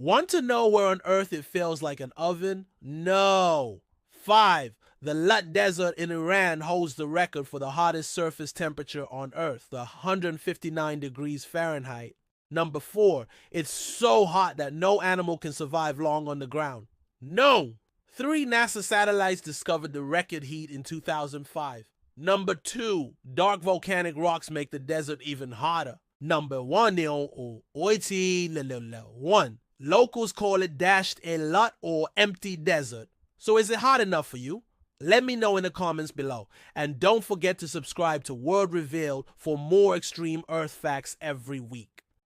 Want to know where on earth it feels like an oven? No. 5. The Lut Desert in Iran holds the record for the hottest surface temperature on earth, the 159 degrees Fahrenheit. Number 4. It's so hot that no animal can survive long on the ground. No. 3 NASA satellites discovered the record heat in 2005. Number 2. Dark volcanic rocks make the desert even hotter. Number 1. Locals call it dashed a lot or empty desert. So is it hot enough for you? Let me know in the comments below. And don't forget to subscribe to World Revealed for more extreme Earth facts every week.